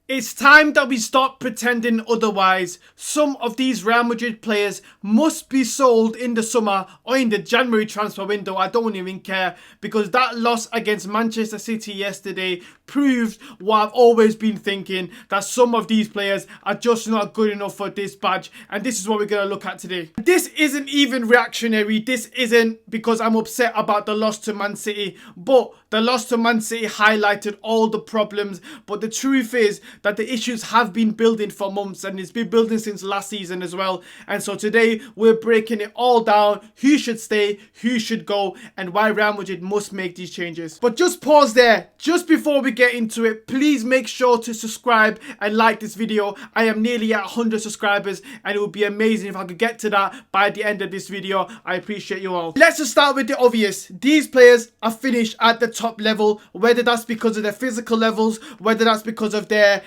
It's time that we stop pretending otherwise. Some of these Real Madrid players must be sold in the summer or in the January transfer window. I don't even care, because that loss against Manchester City yesterday proved what I've always been thinking, that some of these players are just not good enough for this badge. And this is what we're going to look at today. This isn't even reactionary. This isn't because I'm upset about the loss to Man City, but the loss to Man City highlighted all the problems. But the truth is that the issues have been building for months, and it's been building since last season as well. And so today we're breaking it all down: who should stay, who should go, and why Real Madrid must make these changes. But just pause there. Just before we get into it, please make sure to subscribe and like this video. I am nearly at 100 subscribers, and it would be amazing if I could get to that by the end of this video. I appreciate you all. Let's just start with the obvious. These players are finished at the top level, whether that's because of their physical levels, whether that's because of their,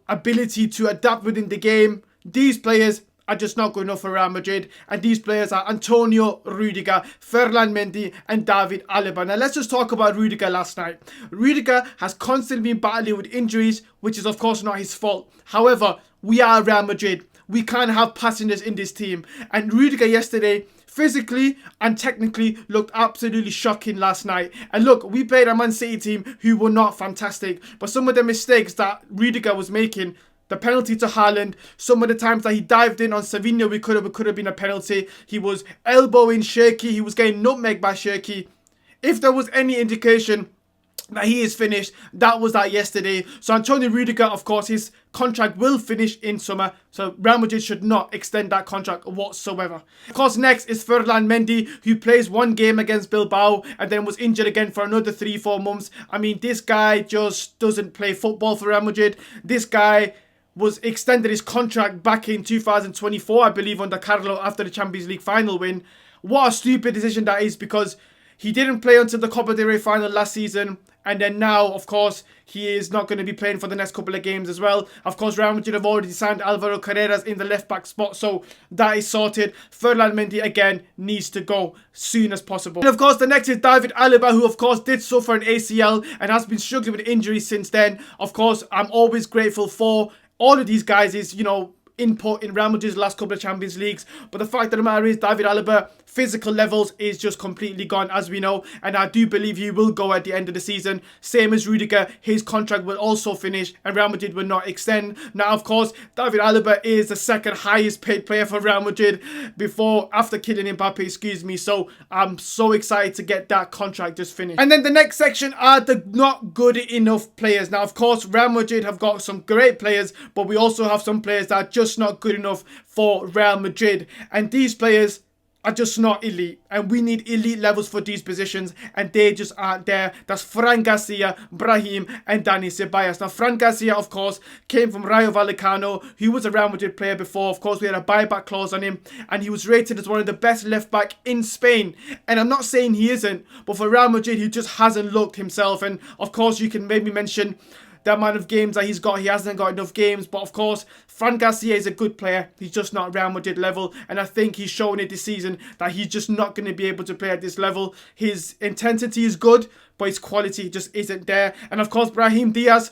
ability to adapt within the game. These players are just not good enough for Real Madrid, and these players are Antonio Rudiger, Ferland Mendy and David Alaba. Now let's just talk about Rudiger last night. Rudiger has constantly been battling with injuries, which is of course not his fault. However, we are Real Madrid. We can't have passengers in this team, and Rudiger yesterday physically and technically looked absolutely shocking last night. And look, we played a Man City team who were not fantastic, but some of the mistakes that Rudiger was making, the penalty to Haaland, some of the times that he dived in on Savinho, we could have been a penalty. He was elbowing Cherki, he was getting nutmegged by Cherki. If there was any indication that he is finished, that was that yesterday. So Antonio Rudiger, of course, his contract will finish in summer, so Real Madrid should not extend that contract whatsoever. Of course, next is Ferland Mendy, who plays one game against Bilbao and then was injured again for another 3-4 months. I mean, this guy just doesn't play football for Real Madrid. This guy was extended his contract back in 2024, I believe, under Carlo after the Champions League final win. What a stupid decision that is, because he didn't play until the Copa del Rey final last season, and then now, of course, he is not going to be playing for the next couple of games as well. Of course, Real Madrid have already signed Alvaro Carreras in the left-back spot, so that is sorted. Ferland Mendy, again, needs to go soon as possible. And of course, the next is David Alaba, who, of course, did suffer an ACL and has been struggling with injuries since then. Of course, I'm always grateful for all of these guys' input in Real Madrid's last couple of Champions Leagues, but the fact of the matter is David Alaba physical levels is just completely gone, as we know, and I do believe he will go at the end of the season. Same as Rudiger, his contract will also finish and Real Madrid will not extend. Now, of course, David Alaba is the second highest paid player for Real Madrid after Kylian Mbappe, excuse me, so I'm so excited to get that contract just finished. And then the next section are the not good enough players. Now, of course, Real Madrid have got some great players, but we also have some players that are just not good enough for Real Madrid, and these players are just not elite, and we need elite levels for these positions, and they just aren't there. That's Fran Garcia, Brahim and Dani Ceballos. Now, Fran Garcia, of course, came from Rayo Vallecano. He was a Real Madrid player before. Of course, we had a buyback clause on him, and he was rated as one of the best left back in Spain, and I'm not saying he isn't, but for Real Madrid, he just hasn't looked himself. And of course, you can maybe mention the amount of games that he's got. He hasn't got enough games, but of course, Fran Garcia is a good player. He's just not Real Madrid level, and I think he's shown it this season that he's just not going to be able to play at this level. His intensity is good, but his quality just isn't there. And of course, Brahim Diaz,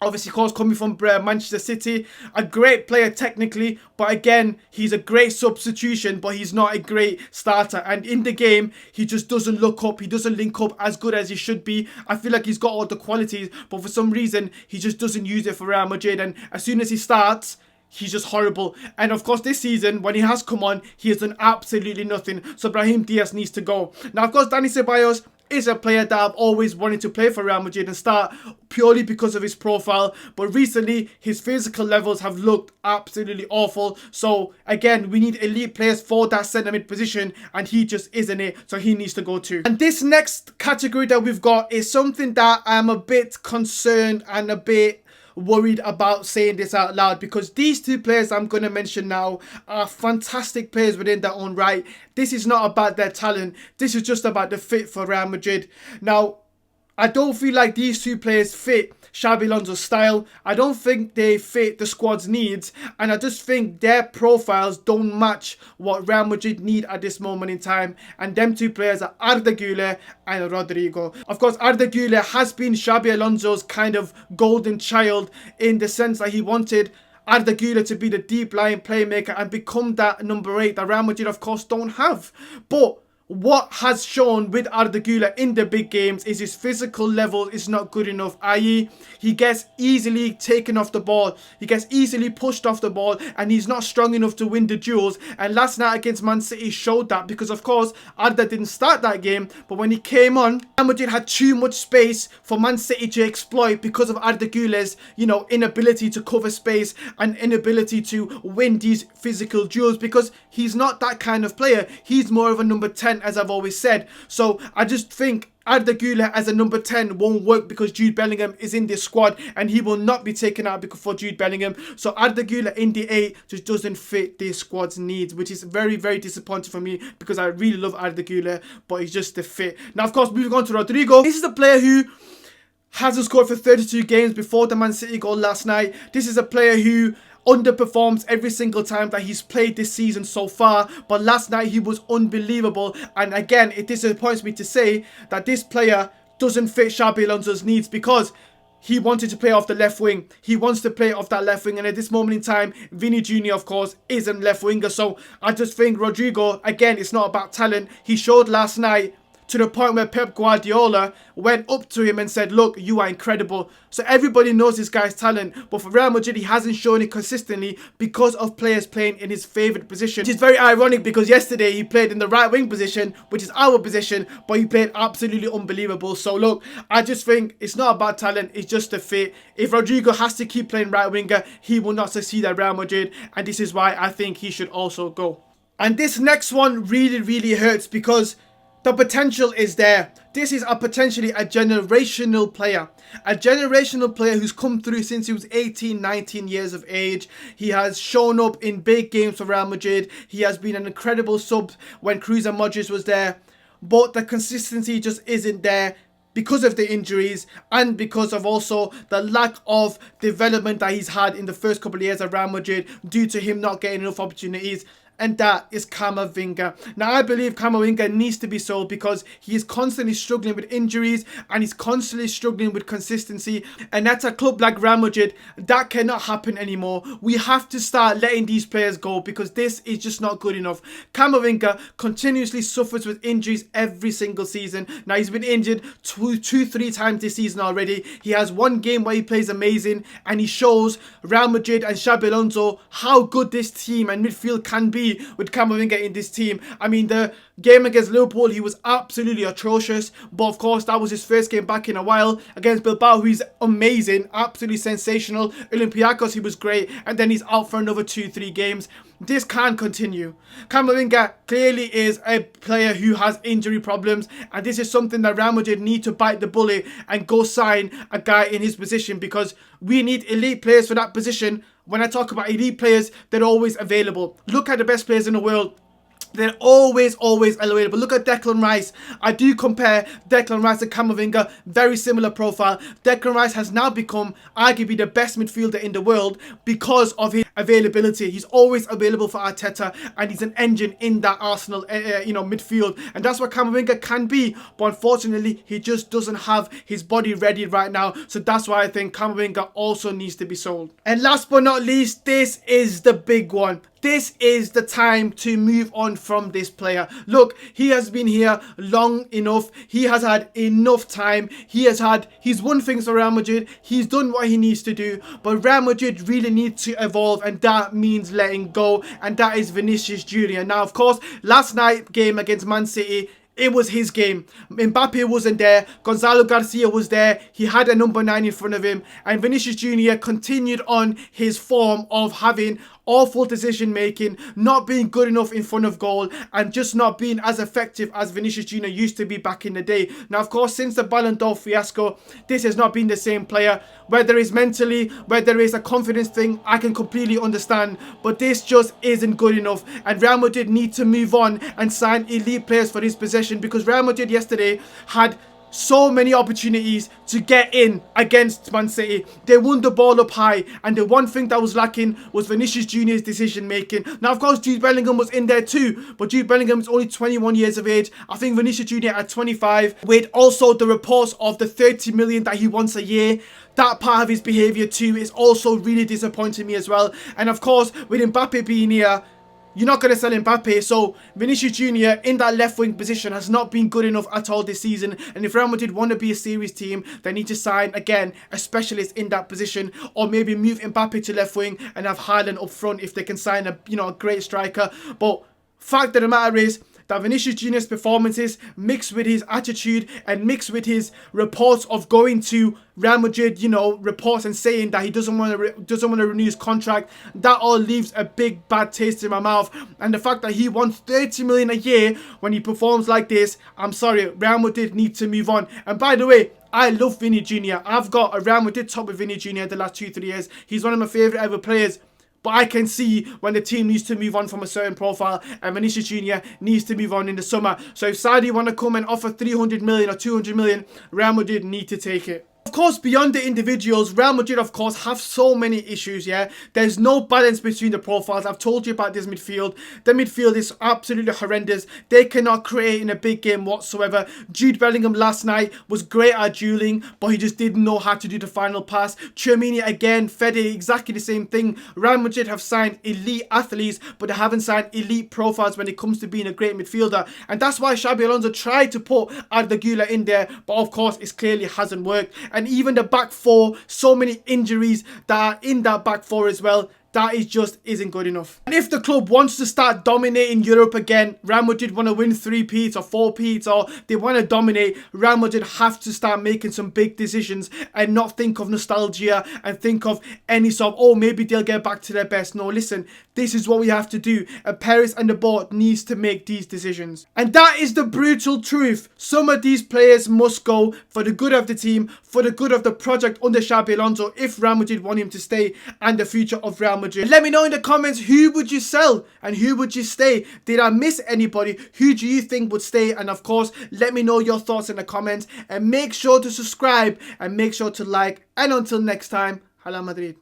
obviously, of course, coming from Manchester City, a great player technically, but again, he's a great substitution, but he's not a great starter. And in the game, he just doesn't look up. He doesn't link up as good as he should be. I feel like he's got all the qualities, but for some reason, he just doesn't use it for Real Madrid. And as soon as he starts, he's just horrible. And of course, this season, when he has come on, he has done absolutely nothing. So Brahim Diaz needs to go. Now, of course, Dani Ceballos is a player that I've always wanted to play for Real Madrid and start, purely because of his profile, but recently his physical levels have looked absolutely awful. So again, we need elite players for that centre mid position, and he just isn't it, so he needs to go too. And this next category that we've got is something that I'm a bit concerned and a bit worried about saying this out loud, because these two players I'm going to mention now are fantastic players within their own right. This is not about their talent. This is just about the fit for Real Madrid. Now, I don't feel like these two players fit Xabi Alonso's style. I don't think they fit the squad's needs, and I just think their profiles don't match what Real Madrid need at this moment in time. And them two players are Arda Güler and Rodrigo. Of course, Arda Güler has been Xabi Alonso's kind of golden child in the sense that he wanted Arda Güler to be the deep lying playmaker and become that number 8 that Real Madrid of course don't have. But what has shown with Arda Güler in the big games is his physical level is not good enough, i.e. he gets easily taken off the ball, he gets easily pushed off the ball, and he's not strong enough to win the duels. And last night against Man City showed that, because of course Arda didn't start that game, but when he came on, Real Madrid had too much space for Man City to exploit because of Arda Güler's, inability to cover space and inability to win these physical duels, because he's not that kind of player. He's more of a number 10, as I've always said. So I just think Arda Güler as a number 10 won't work because Jude Bellingham is in this squad and he will not be taken out for Jude Bellingham. So Arda Güler in the 8 just doesn't fit this squad's needs, which is very, very disappointing for me because I really love Arda Güler, but he's just the fit. Now, of course, moving on to Rodrigo. This is a player who hasn't scored for 32 games before the Man City goal last night. This is a player who underperforms every single time that he's played this season so far, but last night he was unbelievable. And again, it disappoints me to say that this player doesn't fit Xabi Alonso's needs, because he wanted to play off the left wing. He wants to play off that left wing, and at this moment in time, Vini Jr. of course isn't left winger. So I just think Rodrigo, again, it's not about talent. He showed last night to the point where Pep Guardiola went up to him and said, look, you are incredible. So everybody knows this guy's talent, but for Real Madrid, he hasn't shown it consistently because of players playing in his favourite position. Which is very ironic, because yesterday he played in the right wing position, which is our position, but he played absolutely unbelievable. So look, I just think it's not about talent, it's just a fit. If Rodrigo has to keep playing right winger, he will not succeed at Real Madrid, and this is why I think he should also go. And this next one really, really hurts, because the potential is there. This is potentially a generational player. A generational player who's come through since he was 18, 19 years of age. He has shown up in big games for Real Madrid. He has been an incredible sub when Cruz and Modric was there. But the consistency just isn't there because of the injuries and because of also the lack of development that he's had in the first couple of years at Real Madrid due to him not getting enough opportunities. And that is Camavinga. Now, I believe Camavinga needs to be sold because he is constantly struggling with injuries and he's constantly struggling with consistency. And at a club like Real Madrid, that cannot happen anymore. We have to start letting these players go because this is just not good enough. Camavinga continuously suffers with injuries every single season. Now, he's been injured three times this season already. He has one game where he plays amazing and he shows Real Madrid and Xabi Alonso how good this team and midfield can be with Camavinga in this team. I mean, the game against Liverpool, he was absolutely atrocious, but of course that was his first game back in a while. Against Bilbao, he's amazing, absolutely sensational. Olympiacos, he was great, and then he's out for another 2-3 games. This can't continue. Camavinga clearly is a player who has injury problems, and this is something that Real Madrid need to bite the bullet and go sign a guy in his position, because we need elite players for that position. When I talk about elite players, they're always available. Look at the best players in the world. They're always available. Look at Declan Rice. I do compare Declan Rice and Camavinga. Very similar profile. Declan Rice has now become arguably the best midfielder in the world because of his availability. He's always available for Arteta, and he's an engine in that Arsenal, midfield. And that's what Camavinga can be. But unfortunately, he just doesn't have his body ready right now. So that's why I think Camavinga also needs to be sold. And last but not least, this is the big one. This is the time to move on from this player. Look, he has been here long enough. He has had enough time. He's won things for Real Madrid. He's done what he needs to do. But Real Madrid really need to evolve, and that means letting go. And that is Vinicius Jr. Now, of course, last night game against Man City, it was his game. Mbappe wasn't there. Gonzalo Garcia was there. He had a number 9 in front of him. And Vinicius Jr. continued on his form of having awful decision making, not being good enough in front of goal, and just not being as effective as Vinicius Jr. used to be back in the day. Now, of course, since the Ballon d'Or fiasco, this has not been the same player. Whether it's mentally, whether it's a confidence thing, I can completely understand. But this just isn't good enough. And Real Madrid need to move on and sign elite players for this possession, because Real Madrid yesterday had so many opportunities to get in against Man City. They won the ball up high, and the one thing that was lacking was Vinicius Junior's decision making. Now, of course, Jude Bellingham was in there too, but Jude Bellingham is only 21 years of age. I think Vinicius Junior at 25, with also the reports of the 30 million that he wants a year. That part of his behaviour too is also really disappointing me as well. And of course, with Mbappe being here, you're not going to sell Mbappe, so Vinicius Junior in that left wing position has not been good enough at all this season. And if Real Madrid want to be a serious team, they need to sign, again, a specialist in that position, or maybe move Mbappe to left wing and have Haaland up front if they can sign a great striker. But fact of the matter is that Vinicius Junior's performances, mixed with his attitude and mixed with his reports of going to Real Madrid, reports and saying that he doesn't want to renew his contract, that all leaves a big bad taste in my mouth. And the fact that he wants 30 million a year when he performs like this, I'm sorry, Real Madrid need to move on. And by the way, I love Vinny Jr. I've got a Real Madrid top with Vinny Jr. the last 2-3 years. He's one of my favourite ever players. But I can see when the team needs to move on from a certain profile, and Vinicius Junior needs to move on in the summer. So if Saudi want to come and offer 300 million or 200 million, Real Madrid need to take it. Of course, beyond the individuals, Real Madrid, of course, have so many issues, yeah? There's no balance between the profiles. I've told you about this midfield. The midfield is absolutely horrendous. They cannot create in a big game whatsoever. Jude Bellingham last night was great at dueling, but he just didn't know how to do the final pass. Tchouaméni again, Fede, exactly the same thing. Real Madrid have signed elite athletes, but they haven't signed elite profiles when it comes to being a great midfielder. And that's why Xabi Alonso tried to put Arda Güler in there, but of course, it clearly hasn't worked. And even the back four, so many injuries that are in that back four as well. That just isn't good enough. And if the club wants to start dominating Europe again, Real Madrid want to win 3-peats or 4-peats, or they want to dominate, Real Madrid have to start making some big decisions and not think of nostalgia and think of any sort of, oh, maybe they'll get back to their best. No, listen, this is what we have to do. And Paris and the board needs to make these decisions. And that is the brutal truth. Some of these players must go for the good of the team, for the good of the project under Xabi Alonso, if Real Madrid want him to stay, and the future of Real Madrid. Let me know in the comments, who would you sell and who would you stay? Did I miss anybody? Who do you think would stay? And of course, let me know your thoughts in the comments, and make sure to subscribe and make sure to like. And until next time, Hala Madrid.